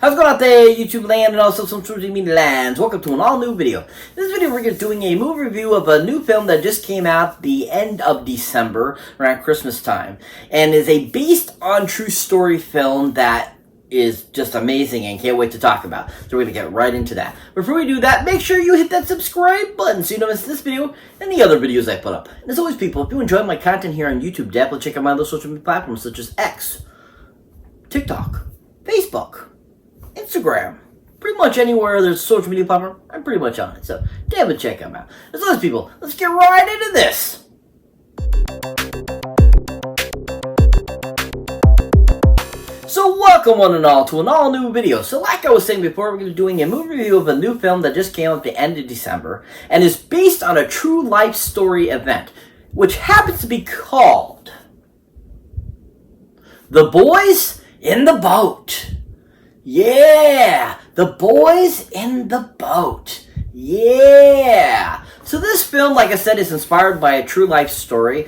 How's it going out there, YouTube land and also some social media lands? Welcome to an all-new video. In this video, we're doing a movie review of a new film that just came out the end of December, around Christmas time, and is a based on true story film that is just amazing and can't wait to talk about. So we're going to get right into that. Before we do that, make sure you hit that subscribe button so you don't miss this video and the other videos I put up. And as always, people, if you enjoy my content here on YouTube, definitely check out my other social media platforms such as X, TikTok, Facebook, Instagram, pretty much anywhere there's a social media platform, I'm pretty much on it. So definitely check them out. As always, people, let's get right into this. So welcome one and all to an all new video. So like I was saying before, we're going to be doing a movie review of a new film that just came out at the end of December and is based on a true life story event, which happens to be called The Boys in the Boat. Yeah, The Boys in the Boat. Yeah. So this film, like I said, is inspired by a true life story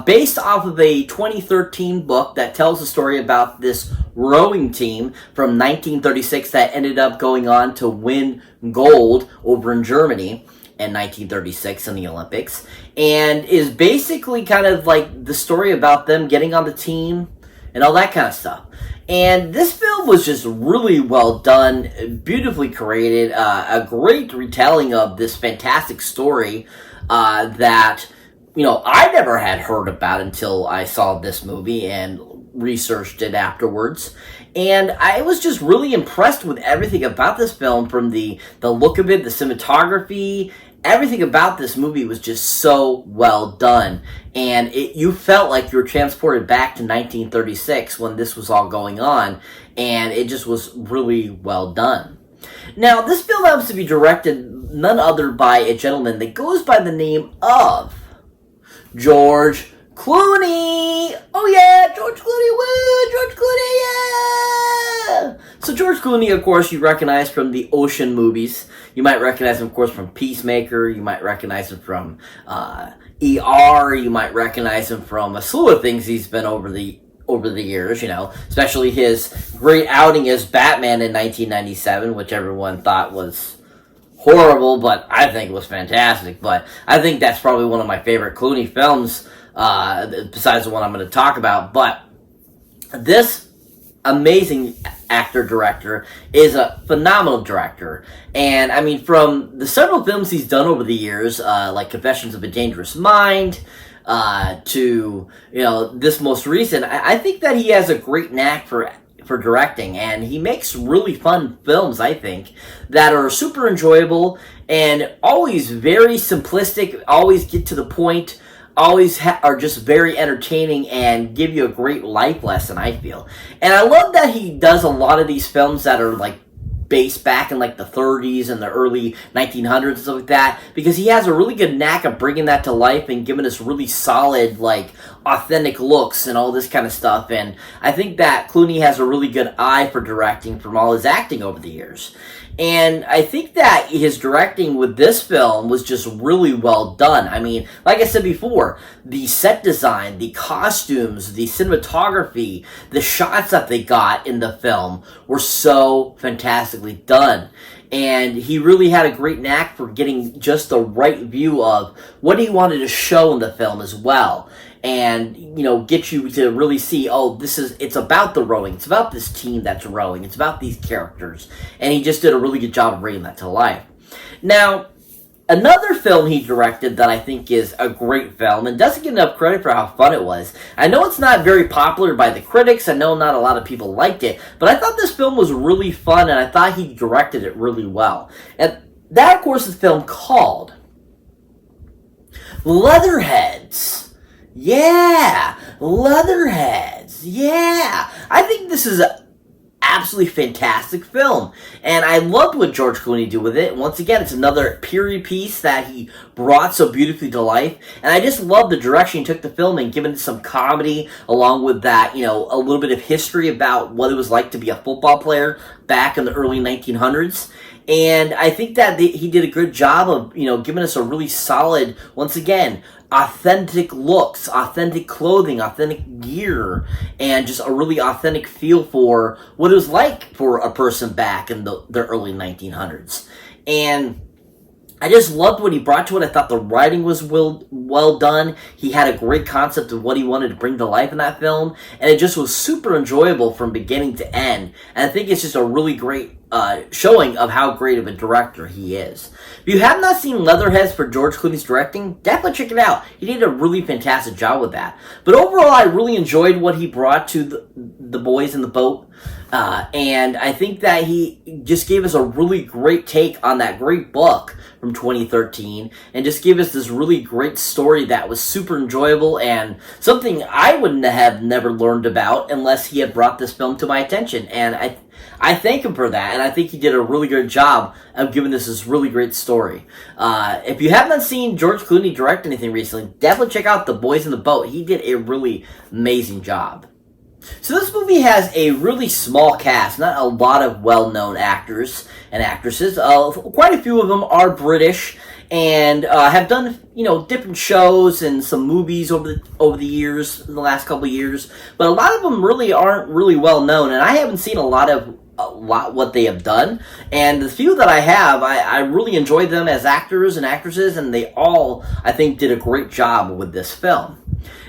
based off of a 2013 book that tells the story about this rowing team from 1936 that ended up going on to win gold over in Germany in 1936 in the Olympics, and is basically kind of like the story about them getting on the team and all that kind of stuff. And this film was just really well done, beautifully created, a great retelling of this fantastic story that, you know, I never had heard about until I saw this movie and researched it afterwards. And I was just really impressed with everything about this film, from the look of it, the cinematography. Everything about this movie was just so well done, and you felt like you were transported back to 1936 when this was all going on, and it just was really well done. Now, this film happens to be directed none other by a gentleman that goes by the name of George Clooney. Oh yeah, George Clooney, woo! George Clooney, yeah! So George Clooney, of course, you recognize from the Ocean movies. You might recognize him, of course, from Peacemaker. You might recognize him from ER. You might recognize him from a slew of things he's been over the years, you know, especially his great outing as Batman in 1997, which everyone thought was horrible, but I think was fantastic. But I think that's probably one of my favorite Clooney films, besides the one I'm going to talk about. But this amazing actor-director is a phenomenal director. And, I mean, from the several films he's done over the years, like Confessions of a Dangerous Mind, to, you know, this most recent, I think that he has a great knack for directing, and he makes really fun films, I think, that are super enjoyable and always very simplistic, always get to the point, always are just very entertaining and give you a great life lesson, I feel. And I love that he does a lot of these films that are like based back in like the 30s and the early 1900s and stuff like that, because he has a really good knack of bringing that to life and giving us really solid, like, authentic looks and all this kind of stuff. And I think that Clooney has a really good eye for directing from all his acting over the years. And I think that his directing with this film was just really well done. I mean, like I said before, the set design, the costumes, the cinematography, the shots that they got in the film were so fantastically done. And he really had a great knack for getting just the right view of what he wanted to show in the film as well. And, you know, get you to really see, oh, it's about the rowing. It's about this team that's rowing. It's about these characters. And he just did a really good job of bringing that to life. Now, another film he directed that I think is a great film and doesn't get enough credit for how fun it was. I know it's not very popular by the critics. I know not a lot of people liked it. But I thought this film was really fun, and I thought he directed it really well. And that, of course, is a film called Leatherheads. Yeah, Leatherheads. Yeah, I think this is an absolutely fantastic film, and I loved what George Clooney did with it. Once again, it's another period piece that he brought so beautifully to life, and I just love the direction he took the film and giving it some comedy, along with that, you know, a little bit of history about what it was like to be a football player back in the early 1900s. And I think that he did a good job of, you know, giving us a really solid, once again, authentic looks, authentic clothing, authentic gear, and just a really authentic feel for what it was like for a person back in the early 1900s. And I just loved what he brought to it. I thought the writing was well done. He had a great concept of what he wanted to bring to life in that film, and it just was super enjoyable from beginning to end. And I think it's just a really great showing of how great of a director he is. If you have not seen Leatherheads for George Clooney's directing, definitely check it out. He did a really fantastic job with that. But overall, I really enjoyed what he brought to the boys in the boat. And I think that he just gave us a really great take on that great book from 2013 and just gave us this really great story that was super enjoyable and something I wouldn't have never learned about unless he had brought this film to my attention. And I thank him for that, and I think he did a really good job of giving this really great story. If you have not seen George Clooney direct anything recently, definitely check out The Boys in the Boat. He did a really amazing job. So this movie has a really small cast, not a lot of well-known actors and actresses. Quite a few of them are British and have done, different shows and some movies over the years, in the last couple of years. But a lot of them really aren't really well known, and I haven't seen a lot what they have done. And the few that I have, I really enjoyed them as actors and actresses, and they all, I think, did a great job with this film.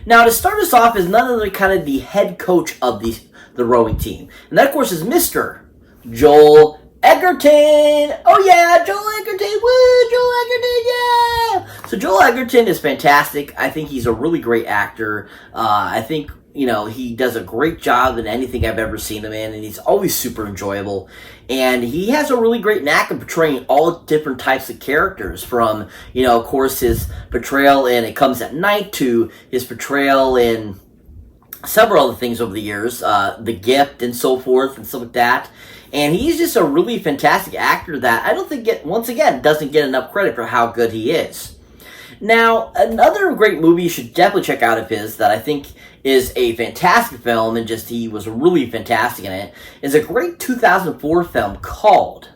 Now, to start us off is none other kind of the head coach of the rowing team. And that, of course, is Mr. Joel Edgerton. Oh, yeah, Joel Edgerton. Woo, Joel Edgerton, yeah. So Joel Edgerton is fantastic. I think he's a really great actor. I think, he does a great job in anything I've ever seen him in, and he's always super enjoyable. And he has a really great knack of portraying all different types of characters, from, of course, his portrayal in It Comes at Night to his portrayal in several other things over the years, The Gift and so forth and stuff like that. And he's just a really fantastic actor that I don't think, doesn't get enough credit for how good he is. Now, another great movie you should definitely check out of his that I think is a fantastic film, and just he was really fantastic in it, is a great 2004 film called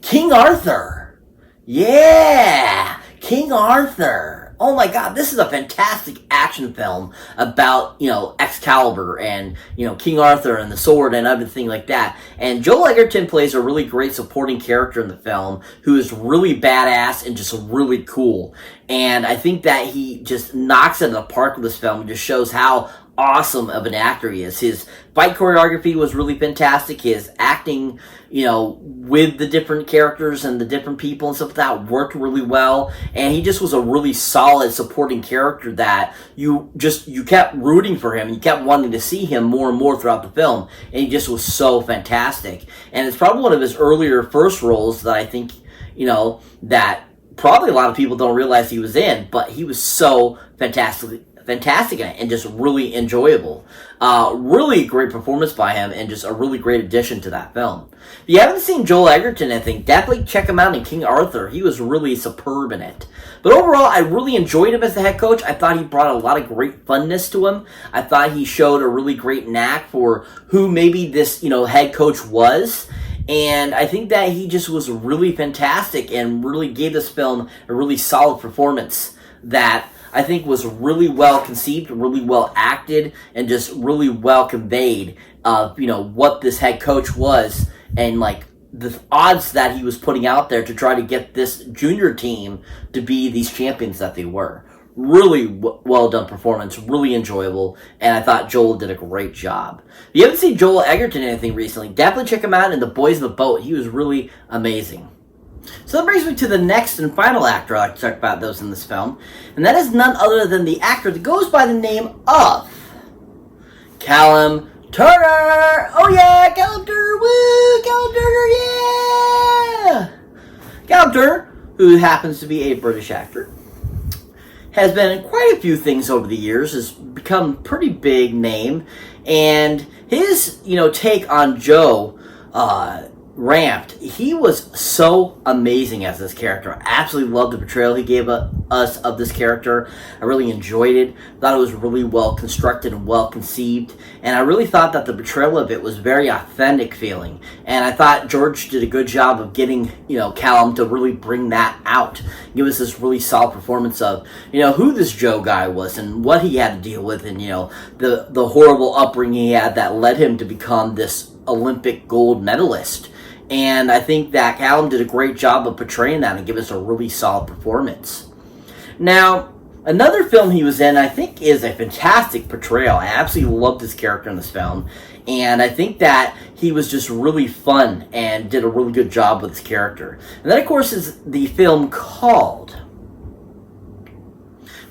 King Arthur. Yeah! King Arthur. Oh my god, this is a fantastic action film about, Excalibur and, King Arthur and the sword and everything like that. And Joel Edgerton plays a really great supporting character in the film who is really badass and just really cool. And I think that he just knocks it in the park with this film and just shows how awesome of an actor he is. His fight choreography was really fantastic. His acting, with the different characters and the different people and stuff like that worked really well. And he just was a really solid supporting character that you kept rooting for him. You kept wanting to see him more and more throughout the film. And he just was so fantastic. And it's probably one of his earlier first roles that I think, that probably a lot of people don't realize he was in, but he was so fantastic in it and just really enjoyable. Really great performance by him and just a really great addition to that film. If you haven't seen Joel Edgerton, I think definitely check him out in King Arthur. He was really superb in it. But overall, I really enjoyed him as the head coach. I thought he brought a lot of great funness to him. I thought he showed a really great knack for who maybe this, head coach was. And I think that he just was really fantastic and really gave this film a really solid performance that I think was really well conceived, really well acted, and just really well conveyed of, what this head coach was and, the odds that he was putting out there to try to get this junior team to be these champions that they were. Really well done performance, really enjoyable, and I thought Joel did a great job. If you haven't seen Joel Edgerton in anything recently, definitely check him out in The Boys in the Boat. He was really amazing. So that brings me to the next and final actor I'd like to talk about those in this film, and that is none other than the actor that goes by the name of Callum Turner. Oh yeah, Callum Turner, woo, Callum Turner, yeah! Callum Turner, who happens to be a British actor, has been in quite a few things over the years, has become a pretty big name, and his, take on Joe, ramped. He was so amazing as this character. I absolutely loved the portrayal he gave us of this character. I really enjoyed it. Thought it was really well constructed and well conceived. And I really thought that the portrayal of it was very authentic feeling. And I thought George did a good job of getting, Callum to really bring that out. Give us this really solid performance of, who this Joe guy was and what he had to deal with, and, the horrible upbringing he had that led him to become this Olympic gold medalist. And I think that Callum did a great job of portraying that and give us a really solid performance. Now, another film he was in, I think, is a fantastic portrayal. I absolutely loved this character in this film. And I think that he was just really fun and did a really good job with his character. And that, of course, is the film called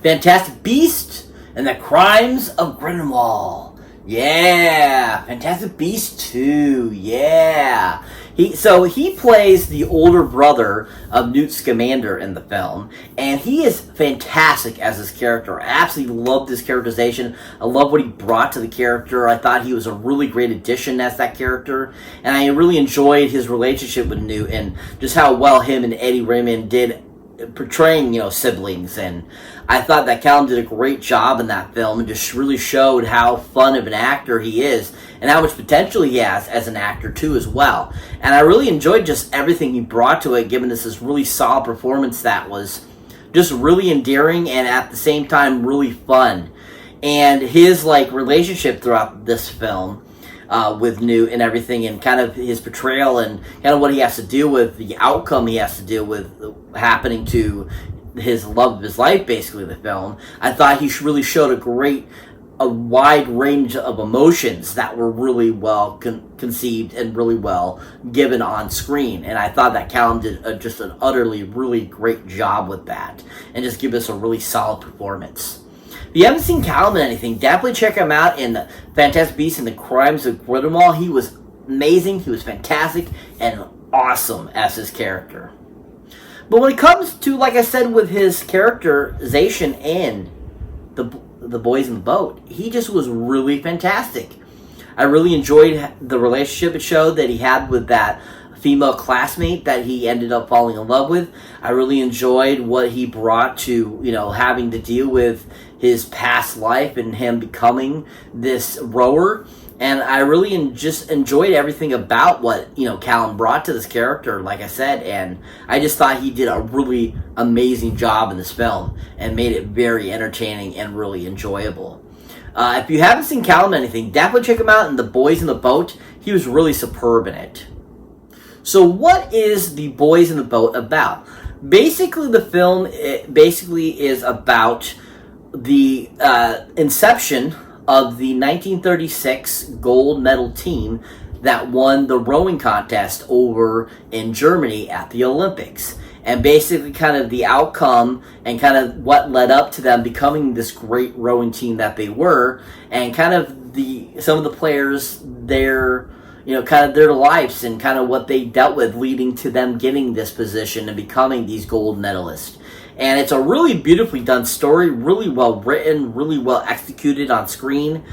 Fantastic Beasts and the Crimes of Grindelwald. Yeah, Fantastic Beasts 2, yeah. He plays the older brother of Newt Scamander in the film, and he is fantastic as his character. I absolutely loved his characterization. I love what he brought to the character. I thought he was a really great addition as that character, and I really enjoyed his relationship with Newt and just how well him and Eddie Raymond did portraying, siblings. And I thought that Callum did a great job in that film and just really showed how fun of an actor he is and how much potential he has as an actor too as well. And I really enjoyed just everything he brought to it, giving us this really solid performance that was just really endearing and at the same time really fun. And his relationship throughout this film with Newt and everything, and kind of his portrayal and kind of what he has to deal with, the outcome he has to deal with happening to his love of his life, basically, the film. I thought he really showed a wide range of emotions that were really well conceived and really well given on screen. And I thought that Callum did just an utterly really great job with that and just give us a really solid performance. If you haven't seen Callum in anything, definitely check him out in Fantastic Beasts and the Crimes of Grindelwald. He was amazing, he was fantastic, and awesome as his character. But when it comes to, like I said, with his characterization in the Boys in the Boat, he just was really fantastic. I really enjoyed the relationship it showed that he had with that female classmate that he ended up falling in love with. I really enjoyed what he brought to, having to deal with his past life and him becoming this rower. And I really just enjoyed everything about what, Callum brought to this character, like I said. And I just thought he did a really amazing job in this film and made it very entertaining and really enjoyable. If you haven't seen Callum in anything, definitely check him out in The Boys in the Boat. He was really superb in it. So what is The Boys in the Boat about? Basically, the film is about the inception of the 1936 gold medal team that won the rowing contest over in Germany at the Olympics. And basically kind of the outcome and kind of what led up to them becoming this great rowing team that they were, and kind of some of the players, their lives and kind of what they dealt with leading to them getting this position and becoming these gold medalists. And it's a really beautifully done story, really well written, really well executed on screen.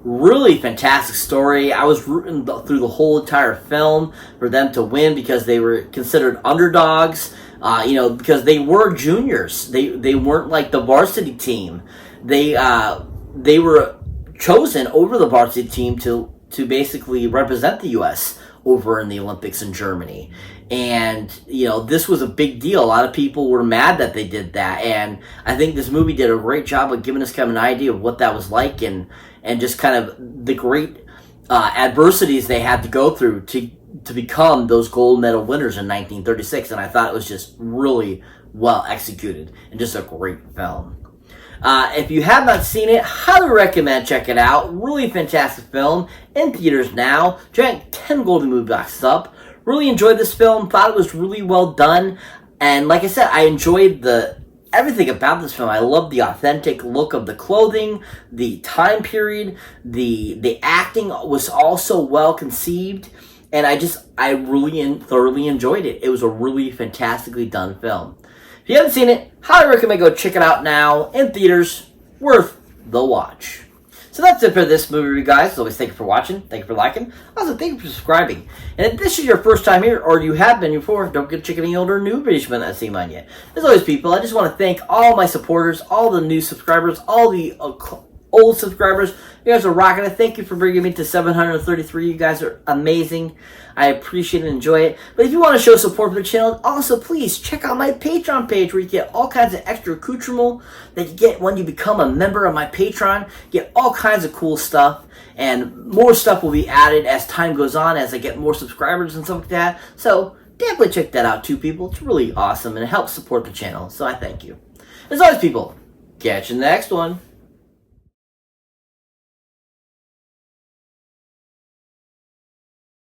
Really fantastic story. I was rooting through the whole entire film for them to win because they were considered underdogs, because they were juniors. They weren't like the varsity team. They were chosen over the varsity team to basically represent the U.S. over in the Olympics in Germany. And, this was a big deal. A lot of people were mad that they did that. And I think this movie did a great job of giving us kind of an idea of what that was like and just kind of the great adversities they had to go through to become those gold medal winners in 1936. And I thought it was just really well executed and just a great film. If you have not seen it, highly recommend check it out. Really fantastic film in theaters now. Drank 10 golden movie boxes up. Really enjoyed this film. Thought it was really well done. And like I said, I enjoyed everything about this film. I love the authentic look of the clothing, the time period, the acting was also well conceived, and I really thoroughly enjoyed it. It was a really fantastically done film. If you haven't seen it, highly recommend go check it out now in theaters. Worth the watch. So that's it for this movie review, guys. As always, thank you for watching. Thank you for liking. Also, thank you for subscribing. And if this is your first time here, or you have been before, don't get chicken any older new videos from that seen mine yet. As always, people, I just want to thank all my supporters, all the new subscribers, all the old subscribers. You guys are rocking it. Thank you for bringing me to 733. You guys are amazing. I appreciate and enjoy it. But if you want to show support for the channel, also please check out my Patreon page where you get all kinds of extra accoutrement that you get when you become a member of my Patreon. You get all kinds of cool stuff, and more stuff will be added as time goes on, as I get more subscribers and stuff like that. So definitely check that out too, people. It's really awesome and it helps support the channel. So I thank you. As always, people, catch you in the next one.